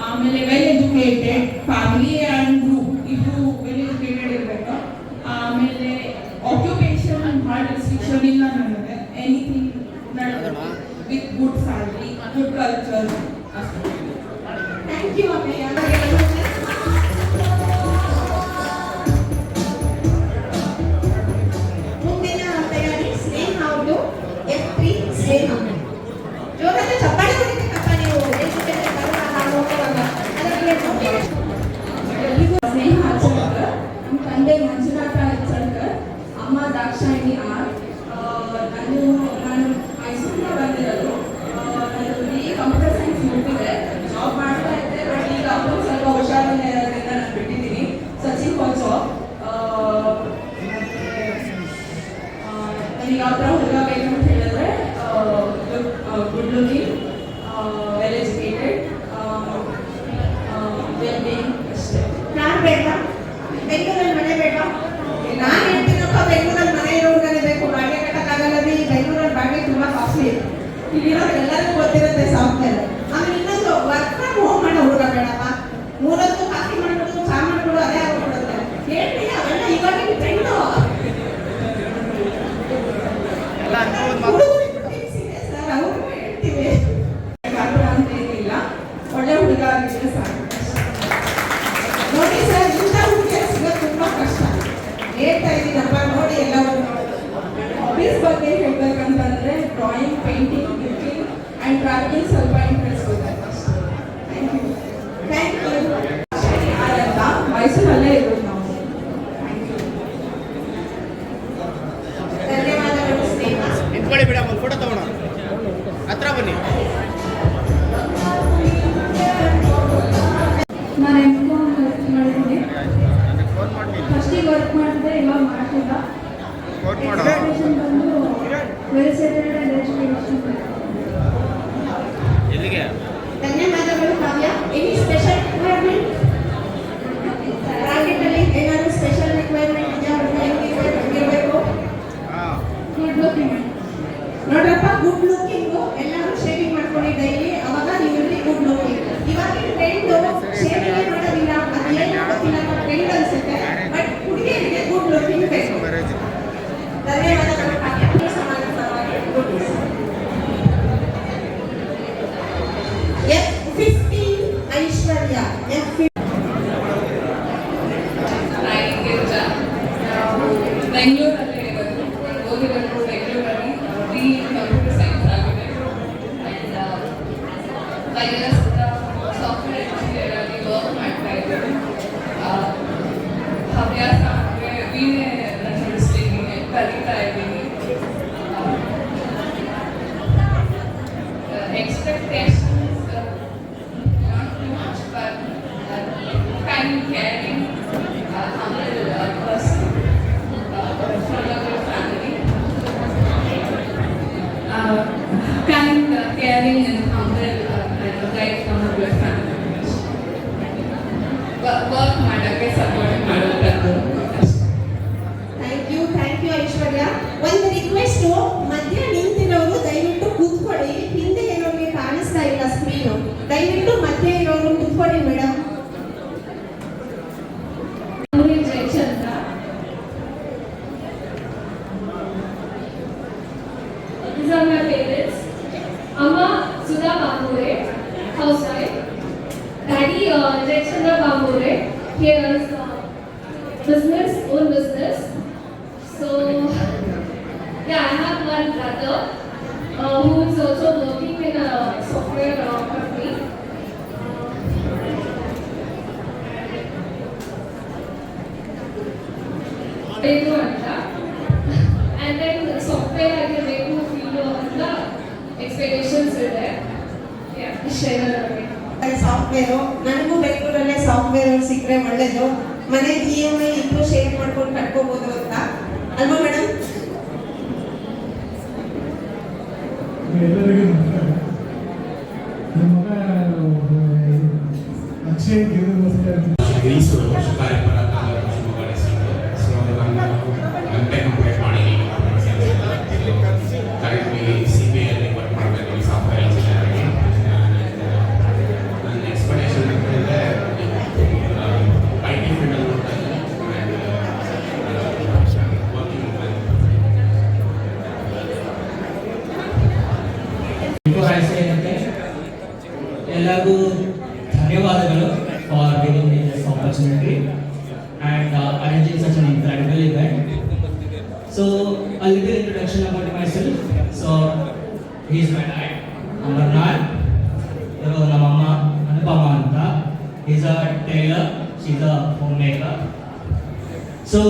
ಆಮೇಲೆ well educated family and group ಇದು well educated ಇರಬೇಕು. ಆಮೇಲೆ ಆಕ್ಯುಪೇಷನ್ ಭಾಳ ರೆಸ್ಟ್ರಿಕ್ಷನ್ ಇಲ್ಲ ನನಗೆ, anything with good salary, good culture. Thank you ಅಮ್ಮಯ್ಯ. ಮುಂದಿನ ತಯಾರಿ ಸ್ನೇಹ ಅವರು F3 ಸ್ನೇಹ. ಜೋರಾದ ಚಪ್ಪಾಳೆ ಹೊಡಿಬೇಕಪ್ಪ ನೀವು. ಸ್ನೇಹ ಅಚ್ಚಳ್ಕರ್, ನಮ್ಮ ತಂದೆ ಮಂಜುನಾಥ ಅಚ್ಚಳ್ಕರ್, ಅಮ್ಮ ದಾಕ್ಷಾಯಿಣಿ ಆರ್. ನಾನು ಮೈಸೂರಿಂದ ಬಂದಿರೋದು. ನಾನು ಕಂಪ್ಯೂಟರ್ ಸೈನ್ಸ್ ಮುಗಿದಿದೆ, ಜಾಬ್ ಮಾಡ್ತಾ ಇದ್ದೆ. ಬಟ್ ಈಗ ಅವರು ಸ್ವಲ್ಪ ಹುಷಾರಿಲ್ಲ ಇರೋದ್ರಿಂದ ನಾನು ಬಿಟ್ಟಿದ್ದೀನಿ. Sachin for job. ನನಗೆ ಯಾವ ಥರ ಹುಡುಗ ಬೇಕು ಅಂತ ಹೇಳಿದ್ರೆ good looking, well educated, well being ಅಷ್ಟೇ. ನಾನು ಬೇಡ, ಬೆಂಗಳೂರಲ್ಲಿ ಮನೆ ಬೇಡ. ನಾನು ಹೇಳ್ತೀನಪ್ಪ, ಬೆಂಗಳೂರಲ್ಲಿ ಮನೆ ಇರೋರ್ಗನೆ ಬೇಕು, ಬಾಡಿಗೆ ಕಟ್ಟಕ್ಕಾಗಲ್ಲ. ಬೆಂಗಳೂರಲ್ಲಿ ಬಾಡಿಗೆ ತುಂಬಾ ಕಾಸ್ಟ್ಲಿ. ಇಲ್ಲಿರೋದು ಎಲ್ಲರಿಗೂ ಗೊತ್ತಿರುತ್ತೆ ಸಾಫ್ಟ್ವೇರ್. ಆಮೇಲೆ ಇನ್ನೊಂದು ವರ್ಕ್ ಫ್ರಮ್ ಹೋಮ್ ಮಾಡೋ ಹುಡುಗ ಬೇಡಪ್ಪ. ಮೂರೊತ್ತು ಕಾಫಿ ಮಾಡ್ಬಿಡು, ಚಾ ಮಾಡ್ಬಿಡು, ಅದೇ ಆಗ್ಬಿಡುತ್ತೆ. ಹೇಳ್ತೀನಿ, ಅವೆಲ್ಲ ಇವಾಗಿನ ಟ್ರೆಂಡು. ಸರ್ ಅವ್ರಿಗೂ ಹೇಳ್ತೀವಿ, ಅಂತ ಏನಿಲ್ಲ, ಒಳ್ಳೆ ಹುಡುಗ ಆಗಿದ್ರೆ ಸಾಕು. ನೋಡಿ ಸರ್, ಇಂಥ ಹುಡುಗಿಯರು ಸಿಗೋದು ತುಂಬಾ ಕಷ್ಟ. ಹೇಳ್ತಾ ಇದ್ದೀನಪ್ಪ, ನೋಡಿ ಎಲ್ಲವನ್ನು. ಹಾಬೀಸ್ ಬಗ್ಗೆ ಹೇಳ್ಬೇಕಂತಂದ್ರೆ drawing, painting, cooking and travelling ಸ್ವಲ್ಪ ಇಂಟ್ರೆಸ್ಟ್ ಇದೆ. Thank you. Thank you. ಅಂತ ಮೈಸೂರಲ್ಲೇ ಇರೋದು ನಾವು. Thank you. ಧನ್ಯವಾದಗಳು ಸ್ನೇಹ. ನಿಂತ್ಕೊಳ್ಳಿ ಮೇಡಮ್, ಒಂದು ಫೋಟೋ ತಗೋಣ. ಹತ್ರ ಬನ್ನಿ. ನಾನು ಎಮ್.ಕಾಮ್ ಮಾಡಿದ್ದೀನಿ. ಫಸ್ಟಿಗೆ ವರ್ಕ್ ಮಾಡಿದೆ, ಇವಾಗ ಮಾಡ್ತಿಲ್ಲ. ಎಜುಕೇಷನ್ ಬಂದು ವೆಲ್ ಸೆಟಲ್ಡ್ ಆ್ಯಂಡ್ ಎಜುಕೇಷನ್. ಎಲ್ಲಿಗೆ? ಧನ್ಯವಾದಗಳು ಕಾವ್ಯ. Any special requirement? ರಾಕೆಟಲ್ಲಿ ಏನಾದರೂ ಸ್ಪೆಷಲ್ ರಿಕ್ವೈರ್ಮೆಂಟ್ ಇದೆಯಾ? ಹೆಂಗಿರಬೇಕು? Good looking. ನೋಡ್ರಪ್ಪ, ಗುಡ್ ಲುಕಿಂಗು ಎಲ್ಲರೂ ಶೇವಿಂಗ್ ಮಾಡ್ಕೊಳ್ಳಿ ಡೈಲಿ, ಅವಾಗ ನೀವು ಗುಡ್ ಲುಕಿಂಗ್. ಇವಾಗಿನ ಟ್ರೆಂಡು ಶೇವಿಂಗ್ ಮಾಡೋದಿಲ್ಲ, ಅದು ಏನು ಗೊತ್ತಿಲ್ಲ, ಟ್ರೆಂಡ್ ಅನ್ಸುತ್ತೆ. ಬಟ್ ಹುಡುಗಿಯರಿಗೆ ಗುಡ್ ಲುಕಿಂಗ್ ಬೇಕು. ಧನ್ಯವಾದಗಳು ಕಾವ್ಯ. F15 ಐಶ್ವರ್ಯ. ಬೆಂಗಳೂರಲ್ಲಿ ಇರೋದು, ಓದಿರೋದು ಬೆಂಗಳೂರಲ್ಲಿ. ಕಂಪ್ಯೂಟರ್ ಸೈನ್ಸ್ ಆಗಿದೆ. ಆ್ಯಂಡ್ ಸಾಫ್ಟ್ವೇರ್ ಇಂಜಿನಿಯರ್ ಆಗಿ ವರ್ಕ್ ಮಾಡ್ತಾ ಇದ್ದೀನಿ. ಹವ್ಯಾಸ ಅಂದರೆ ವೀಣೆ ನುಡಿಸ್ತೀನಿ, ಕಲಿತಾ ಇದ್ದೀನಿ. Expectations, not too much, but kind, caring, humble person from a good family. Kind, caring, and humble guy from a good family. Work ಮಾಡೋಕ್ಕೆ ಸಪೋರ್ಟ್ ಮಾಡೋದು. ಥ್ಯಾಂಕ್ ಯು ಐಶ್ವರ್ಯ. ಒಂದು ರಿಕ್ವೆಸ್ಟು, ಮಧ್ಯ ನಿಂತಿರೋರು ದಯವಿಟ್ಟು ಕೂತ್ಕೊಳ್ಳಿ. ಹಿಂದೆ ಏನೋರಿಗೆ ಕಾಣಿಸ್ತಾ ಇಲ್ಲ ಸ್ಕ್ರೀನು, ದಯವಿಟ್ಟು ಮಧ್ಯೆ ಇರೋರು ಕೂತ್ಕೊಳ್ಳಿ madam. Jayachandra. These are my parents. Amma Sudha Bambure, housewife. Daddy Jayachandra Bambure, he has business, own business. So yeah, I have one brother who is also working in a software company. And then software ಆಗಿರಬೇಕು field ಅಂತ expectations ಇದೆ. Software ನನಗೂ ಬೆಂಗಳೂರಲ್ಲೇ software ಸಿಕ್ಕರೆ ಒಳ್ಳೇದು. ಮನೆ EMI ಇಬ್ಬರು share ಮಾಡ್ಕೊಂಡು ಕಟ್ಕೋಬಹುದು ಅಂತ ಅಲ್ವಾ madam? So a little introduction about myself. So he is my dad, Amarnath. ನಮ್ಮ ಅಮ್ಮ ಅನುಪಮ ಅಂತ. He's a tailor. She's a homemaker. So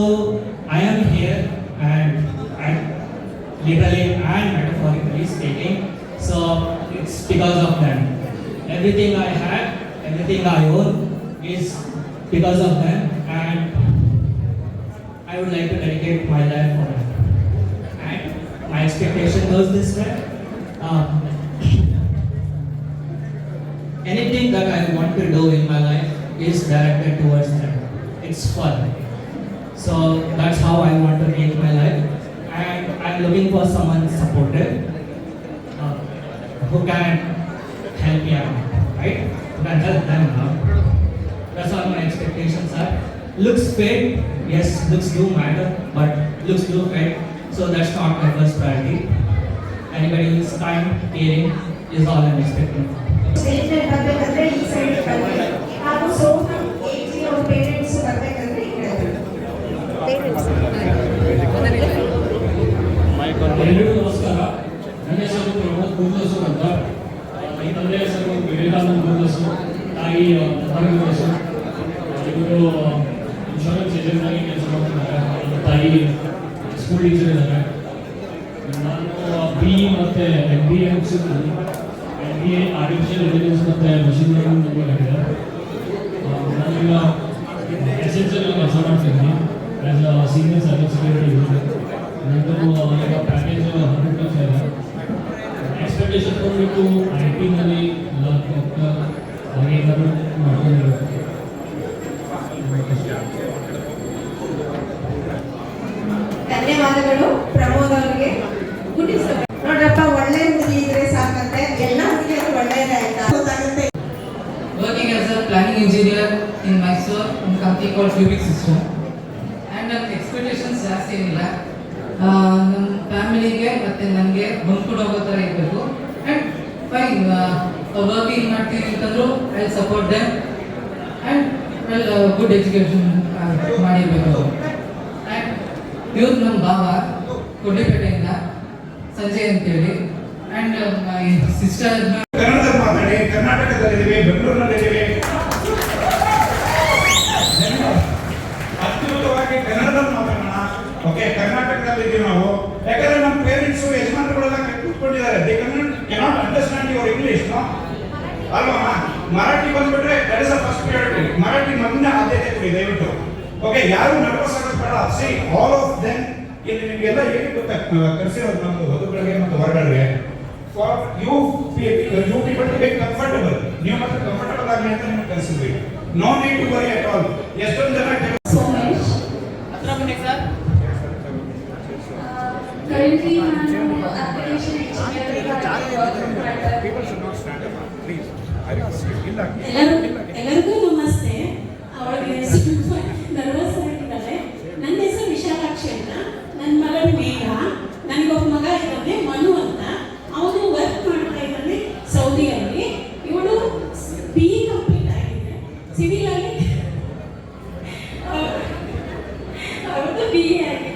I am here and literally and metaphorically speaking. So it's because of them. Everything I have, everything I own is because of them, and I would like to dedicate my life for them. And my expectation goes this way. Anything that I want to do in my life is directed towards them. It's fun. So that's how I want to make my life. And I'm looking for someone supportive who can help me out, right? Who can help them out. That's all my expectations are. Looks fit, yes, looks do matter, but looks do fit. So that's not my first priority. Anybody who's kind, caring is all I'm expecting. Statement ಬರಬೇಕಂದ್ರೆ ಈ side ಬರಬೇಕು ಹಾಗೂ ಸೋಮನ್ ಏಜಿ ಅವ್ರ parents ಬರಬೇಕಂದ್ರೆ ಈ ಕಡೆ ಎಲ್ಲರಿಗೂ ನಮಸ್ಕಾರ. ನನ್ನ ಹೆಸರು ಪ್ರಮೋದ್ ಗುರುದಾಸು ಅಂತ. ಈ ತಂದೆ ಹೆಸರು ವಿವೇಕಾನಂದ ಗುರುದಾಸು, ತಾಯಿ ಗುರುದಾಸು. ಇವರು ಇನ್ಶೂರೆನ್ಸ್ ಏಜೆಂಟ್ ಆಗಿ ಕೆಲಸ ಮಾಡ್ತಿದ್ದಾರೆ. ತಾಯಿ ಸ್ಕೂಲ್ ಟೀಚರ್ ಇದ್ದಾರೆ. ನಾನು BE ಮತ್ತು MBA ಮುಗಿಸಿದ್ದೀನಿ. MBA ಆರ್ಟಿಫಿಷಿಯಲ್ ಇಂಟೆಲಿಜೆನ್ಸ್ ಮತ್ತು ಮಷಿನ್ ಲರ್ನಿಂಗ್ ಮಾಡಿದೆ. ನಾನೀಗ ಎಸೆನ್ಷಿಯಲ್ ಕೆಲಸ ಮಾಡ್ತಿದ್ದೀನಿ as a senior cyber security engineer. ನಂದು ಈಗ ಪ್ಯಾಕೇಜ್ 100 ಇದೆ. ಎಕ್ಸ್ಪೆಕ್ಟೇಷನ್ ಬಂದ್ಬಿಟ್ಟು IT-ನಲ್ಲಿ ಹಾಗೆ ಏನಾದರೂ ಮಾಡ್ಕೊಂಡಿರ್ಬೇಕು. ಧನ್ಯವಾದಗಳು ಪ್ರಮೋದ್ ಅವರಿಗೆ. ನೋಡ್ರಪ್ಪ, ಒಳ್ಳೆ ಹುಡುಗಿ ಇದ್ರೆ ಸಾಕಂತೆ, ಎಲ್ಲ ಹುಡುಗಿಯರು ಒಳ್ಳೆಯದೇ ಆಯ್ತಾ ಗೊತ್ತಾಗುತ್ತೆ. Working as a planning engineer in Mysore in a company called Cubic System. And expectations ಜಾಸ್ತಿ ಏನಿಲ್ಲ. ನಮ್ಮ ಫ್ಯಾಮಿಲಿಗೆ ಮತ್ತು ನನಗೆ ಹೊಂದ್ಕೊಂಡು ಹೋಗೋ ಥರ ಇರಬೇಕು. ಆ್ಯಂಡ್ ಫೈನ್ ವರ್ಕಿಂಗ್ ಮಾಡ್ತೀನಿ ಅಂತಂದ್ರು I support them. And well good education ಮಾಡಿರಬೇಕು. ಆ್ಯಂಡ್ ಇವ್ರು ನಮ್ಮ ಭಾವ ಕೊಡ್ಲಿಪೇಟೆಯಿಂದ ಸಂಜಯ್ ಅಂತೇಳಿ. ಆ್ಯಂಡ್ ಮೈ ಸಿಸ್ಟರ್ ಕನ್ನಡದಲ್ಲಿ ಮಾತಾಡಿ. ಕರ್ನಾಟಕದಲ್ಲಿದ್ದೀವಿ, ಬೆಂಗಳೂರಿನಲ್ಲಿದ್ದೀವಿ. ಅದ್ಭುತವಾಗಿ ಕನ್ನಡದಲ್ಲಿ ಮಾತಾಡೋಣ. ಓಕೆ, ಕರ್ನಾಟಕದಲ್ಲಿದ್ದೀವಿ ನಾವು. ಯಾಕಂದ್ರೆ ನಮ್ಮ ಪೇರೆಂಟ್ಸು ಯಜಮಾನರುಗಳೆಲ್ಲ ಕೂತ್ಕೊಂಡಿದ್ದಾರೆ. They cannot understand your English ಅಲ್ವಾ? ಮರಾಠಿ ಬಂದ್ಬಿಟ್ರೆ that is the first priority. Marathi ಮೊದಲನೇ ಆದ್ಯತೆ ಕೊಡಿ ದಯವಿಟ್ಟು. ಓಕೆ, ಯಾರು ನರ್ವಸ್ ಆಗೋದು ಬೇಡ. ಸಿ ಆಲ್ ಆಫ್ ದೆಮ್ ಇಲ್ಲಿ ನಿಮಗೆಲ್ಲ ಏನು ಗೊತ್ತಾ ಕರೆಸಿರೋದು ನಮ್ಮದು ವಧುಗಳಿಗೆ ಮತ್ತು ಹೊರಗಳಿಗೆ. For you people to be comfortable. ನೀವು ಮತ್ತೆ ಕಂಫರ್ಟಬಲ್ ಆಗಲಿ ಅಂತ ನಿಮಗೆ ಕಲಿಸಿದ್ವಿ. No need to worry at all. ಎಷ್ಟೊಂದು ಜನ ಸೋಮೇಶ್ ಹತ್ರ ಬನ್ನಿ sir. Currently, I'm application engineer. ಎಲ್ಲರಿಗೂ ನಮಸ್ತೆ. ಅವಳಿಗೆ ಸ್ವಲ್ಪ ನರ್ವಸ್ ಆಗಿದ್ದಾಳೆ. ನನ್ನ ಹೆಸರು ವಿಶಾಲಾಕ್ಷಿ ಅಂತ. ನನ್ನ ಮಗಳು ಮೇಘ. ನನಗೊಬ್ಬ ಮಗ ಇದ್ದಾನೆ ಮನು ಅಂತ. ಅವನು ವರ್ಕ್ ಮಾಡ್ತಾ ಇದ್ದಾನೆ ಸೌದಿಯಲ್ಲಿ. ಇವಳು BE ಕಂಪ್ಲೀಟ್ ಆಗಿದೆ ಸಿವಿಲ್ ಆಗಿ. ಅವಳು BE ಆಗಿದೆ.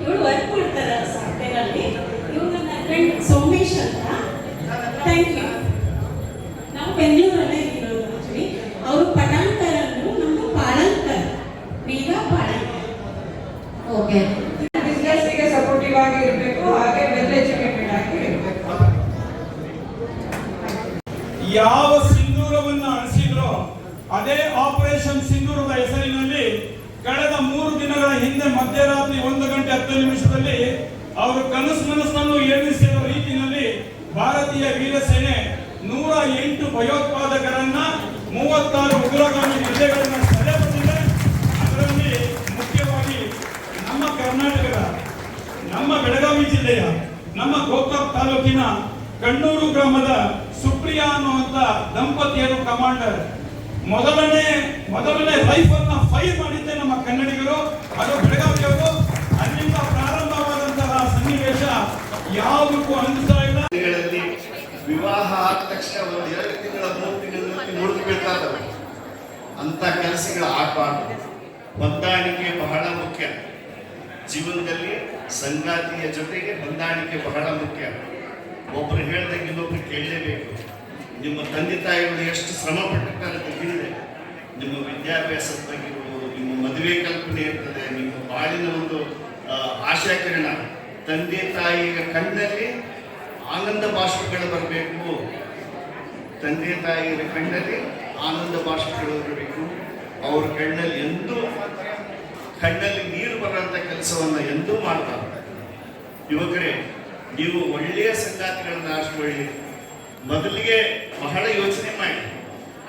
ಇವಳು ವರ್ಕ್ ಮಾಡ್ತಾರೆ ಸಾಫ್ಟ್ವೇರ್ ಅಲ್ಲಿ. ಇವಳು ನನ್ನ ಫ್ರೆಂಡ್ ಸೋಮೇಶ್ ಅಂತ. Thank you. ನಾವು ಬೆಂಗಳೂರಲ್ಲೇ ಇರೋದು ಆಕ್ಚುಲಿ. ಅವರು ಪಟಾಣ್ಕರ್ ಅಂದರು, ನಮ್ಮದು ಪಾಳಂಕರ್. ಮೇಘ ಪಾಳಂಕರ್. ಓಕೆ. ಬಿಸ್ನೆಸ್ಗೆ ಸಪೋರ್ಟಿವ್ ಆಗಿ ಇರಬೇಕು, ಹಾಗೆ ವೆಲ್ ಎಜುಕೇಟೆಡ್ ಆಗಿ ಇರಬೇಕು. ಯಾವ ಸಿಂಧೂರವನ್ನು ಅಳಿಸಿದ್ರೋ ಅದೇ ಆಪರೇಷನ್ ಸಿಂಧೂರದ ಹೆಸರಿನಲ್ಲಿ ಕಳೆದ 3 ದಿನಗಳ ಹಿಂದೆ ಮಧ್ಯರಾತ್ರಿ 1:10 ಅವರು ಕನಸನ್ನು ಏರಿಸಿರುವ ರೀತಿಯಲ್ಲಿ ಭಾರತೀಯ ವೀರಸೇನೆ 108 ಭಯೋತ್ಪಾದಕರನ್ನ 36 ಉಗ್ರಗಾಮಿ ಜಿಲ್ಲೆಗಳನ್ನ ಸೆರೆ ಬಂದಿದೆ. ಅದರಲ್ಲಿ ಮುಖ್ಯವಾಗಿ ನಮ್ಮ ಕರ್ನಾಟಕದ, ನಮ್ಮ ಬೆಳಗಾವಿ ಜಿಲ್ಲೆಯ, ನಮ್ಮ ಗೋಕಾಕ್ ತಾಲೂಕಿನ ಕಣ್ಣೂರು ಗ್ರಾಮದ ಸುಪ್ರಿಯಾ ಅನ್ನುವಂತ ದಂಪತಿಯರು ಕಮಾಂಡರ್ ಮೊದಲನೇ ರೈಫಲ್ ನ ಫೈರ್ ಮಾಡಿದ್ದೆ ನಮ್ಮ ಕನ್ನಡಿಗರು. ಅದು ಬೆಳಗಾವಿಯವರು. ಅಲ್ಲಿಂದ ಪ್ರಾರಂಭವಾದಂತಹ ಸನ್ನಿವೇಶ ಯಾವುದಕ್ಕೂ ಅನಿಸ್ತಾ ಇಲ್ಲ. ವಿವಾಹ ಆದ ತಕ್ಷಣ 1-2 ತಿಂಗಳ 3 ತಿಂಗಳಲ್ಲಿ ಮುರಿದು ಬೀಳ್ತಾ ಇದ್ದಾವೆ. ಅಂತ ಕೆಲಸಗಳು ಆಗಬಾರ್ದು. ಹೊಂದಾಣಿಕೆ ಬಹಳ ಮುಖ್ಯ. ಜೀವನದಲ್ಲಿ ಸಂಗಾತಿಯ ಜೊತೆಗೆ ಹೊಂದಾಣಿಕೆ ಬಹಳ ಮುಖ್ಯ. ಒಬ್ಬರು ಹೇಳ್ದಂಗೆ ಇನ್ನೊಬ್ರು ಕೇಳಲೇಬೇಕು. ನಿಮ್ಮ ತಂದೆ ತಾಯಿಗಳು ಎಷ್ಟು ಶ್ರಮ ಪಟ್ಟಿರ್ತಾರೆ ತಿಳಿದಿದೆ. ನಿಮ್ಮ ವಿದ್ಯಾಭ್ಯಾಸದ ಬಗ್ಗೆ ಇರ್ಬೋದು, ನಿಮ್ಮ ಮದುವೆ ಕಲ್ಪನೆ ಇರ್ತದೆ, ನಿಮ್ಮ ಬಾಳಿನ ಒಂದು ಆಶಾಕಿರಣ. ತಂದೆ ತಾಯಿಯ ಕಣ್ಣಲ್ಲಿ ಆನಂದ ಬಾಷ್ಪಗಳು ಬರಬೇಕು. ತಂದೆ ತಾಯಿಯರ ಕಣ್ಣಲ್ಲಿ ಆನಂದ ಬಾಷ್ಪಗಳು ಬರಬೇಕು. ಅವ್ರ ಕಣ್ಣಲ್ಲಿ ನೀರು ಬರುವಂಥ ಕೆಲಸವನ್ನು ಎಂದೂ ಮಾಡ್ತಾರೆ. ಯುವಕರೇ, ನೀವು ಒಳ್ಳೆಯ ಸಂಗಾತಿಗಳನ್ನ ಆರಿಸಿಕೊಳ್ಳಿ. ಮೊದಲಿಗೆ ಬಹಳ ಯೋಚನೆ ಮಾಡಿ,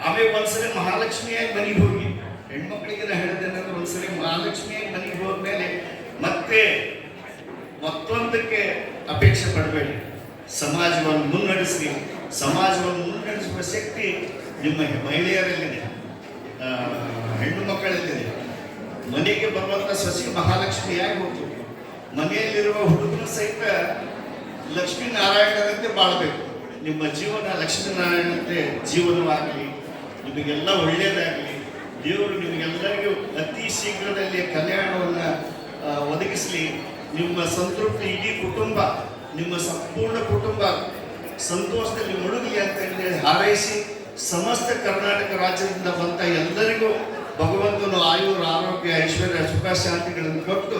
ಆಮೇಲೆ ಒಂದ್ಸರಿ ಮಹಾಲಕ್ಷ್ಮಿಯಾಗಿ ಮನೆಗೆ ಹೋಗಿ. ಹೆಣ್ಮಕ್ಳಿಗೆ ನಾ ಹೇಳಿದ್ದೇನೆಂದ್ರೆ, ಒಂದ್ಸರಿ ಮಹಾಲಕ್ಷ್ಮಿಯಾಗಿ ಮನೆಗೆ ಹೋದ್ಮೇಲೆ ಮತ್ತೆ ಮತ್ತೊಂದಕ್ಕೆ ಅಪೇಕ್ಷೆ ಪಡಬೇಡಿ. ಸಮಾಜವನ್ನು ಮುನ್ನಡೆಸಿ, ಸಮಾಜವನ್ನು ಮುನ್ನಡೆಸುವ ಶಕ್ತಿ ನಿಮ್ಮ ಮಹಿಳೆಯರಲ್ಲಿದೆ, ಹೆಣ್ಣು ಮಕ್ಕಳಲ್ಲಿದೆ. ಮನೆಗೆ ಬರುವಂಥ ಸೊಸೆ ಮಹಾಲಕ್ಷ್ಮಿಯಾಗಿ ಹೋಗ್ಬೇಕು. ಮನೆಯಲ್ಲಿರುವ ಹುಡುಗನ ಸಹಿತ ಲಕ್ಷ್ಮೀನಾರಾಯಣರಂತೆ ಬಾಳಬೇಕು. ನಿಮ್ಮ ಜೀವನ ಲಕ್ಷ್ಮೀನಾರಾಯಣಂತೆ ಜೀವನವಾಗಲಿ, ನಿಮಗೆಲ್ಲ ಒಳ್ಳೆಯದಾಗಲಿ. ದೇವರು ನಿಮಗೆಲ್ಲರಿಗೂ ಅತಿ ಶೀಘ್ರದಲ್ಲಿ ಕಲ್ಯಾಣವನ್ನು ಒದಗಿಸಲಿ. ನಿಮ್ಮ ಸಂತೃಪ್ತಿ ಇಡೀ ಕುಟುಂಬ, ನಿಮ್ಮ ಸಂಪೂರ್ಣ ಕುಟುಂಬ ಸಂತೋಷದಲ್ಲಿ ಮುಳುಗಲಿ ಅಂತ ಹೇಳಿ ಹಾರೈಸಿ, ಸಮಸ್ತ ಕರ್ನಾಟಕ ರಾಜ್ಯದಿಂದ ಬಂದ ಎಲ್ಲರಿಗೂ ಭಗವಂತನು ಆಯುರ್, ಆರೋಗ್ಯ, ಐಶ್ವರ್ಯ, ಸುಖ, ಶಾಂತಿಗಳನ್ನು ಕೊಟ್ಟು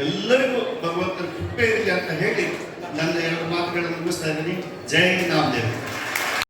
ಎಲ್ಲರಿಗೂ ಭಗವಂತನ ಕೃಪೆ ಇರಲಿ ಅಂತ ಹೇಳಿ ನನ್ನ 2 ಮಾತುಗಳನ್ನು ಮುಗಿಸ್ತಾ ಇದ್ದೀನಿ. ಜೈ ನಾಮದೇವ್.